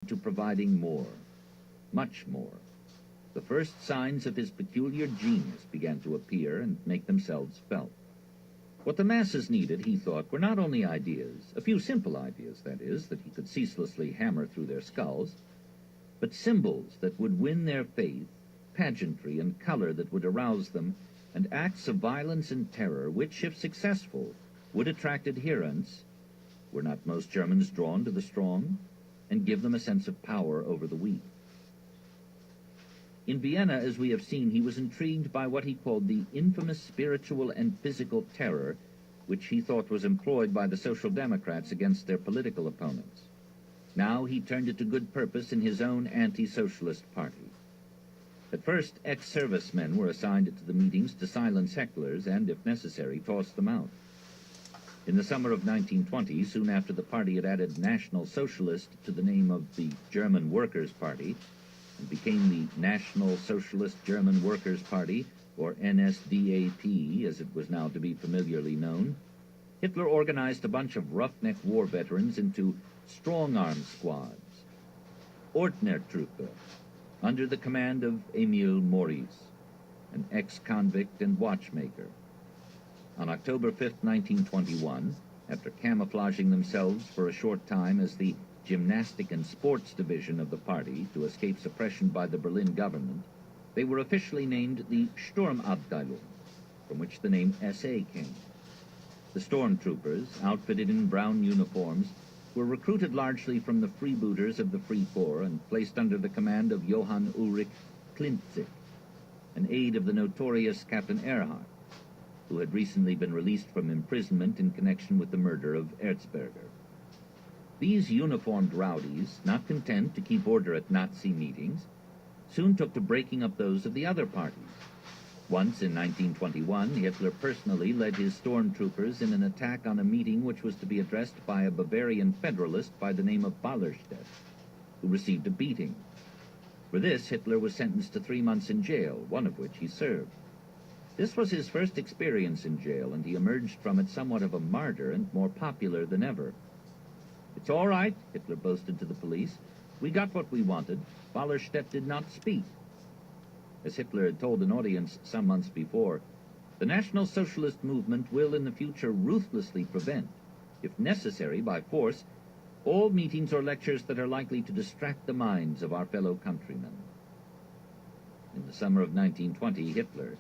to providing more, much more. The first signs of his peculiar genius began to appear and make themselves felt. What the masses needed, he thought, were not only ideas, a few simple ideas, that is, that he could ceaselessly hammer through their skulls, but symbols that would win their faith, pageantry and color that would arouse them, and acts of violence and terror which, if successful, would attract adherents. Were not most Germans drawn to the strong, and give them a sense of power over the weak? In Vienna, as we have seen, he was intrigued by what he called the infamous spiritual and physical terror which he thought was employed by the Social Democrats against their political opponents. Now he turned it to good purpose in his own anti-socialist party. At first, ex-servicemen were assigned to the meetings to silence hecklers and, if necessary, toss them out. In the summer of 1920, soon after the party had added National Socialist to the name of the German Workers' Party, and became the National Socialist German Workers' Party, or NSDAP, as it was now to be familiarly known, Hitler organized a bunch of roughneck war veterans into strong-arm squads, Ordnertruppe, under the command of Emil Maurice, an ex-convict and watchmaker. On October 5, 1921, after camouflaging themselves for a short time as the Gymnastic and Sports Division of the party to escape suppression by the Berlin government, they were officially named the Sturmabteilung, from which the name SA came. The stormtroopers, outfitted in brown uniforms, were recruited largely from the freebooters of the Free Corps and placed under the command of Johann Ulrich Klintzig, an aide of the notorious Captain Erhard, who had recently been released from imprisonment in connection with the murder of Erzberger. These uniformed rowdies, not content to keep order at Nazi meetings, soon took to breaking up those of the other parties. Once, in 1921, Hitler personally led his stormtroopers in an attack on a meeting which was to be addressed by a Bavarian federalist by the name of Wallerstedt, who received a beating. For this, Hitler was sentenced to 3 months in jail, one of which he served. This was his first experience in jail, and he emerged from it somewhat of a martyr and more popular than ever. "It's all right," Hitler boasted to the police. "We got what we wanted. Wallerstedt did not speak." As Hitler had told an audience some months before, the National Socialist movement will in the future ruthlessly prevent, if necessary by force, all meetings or lectures that are likely to distract the minds of our fellow countrymen. In the summer of 1920, Hitler,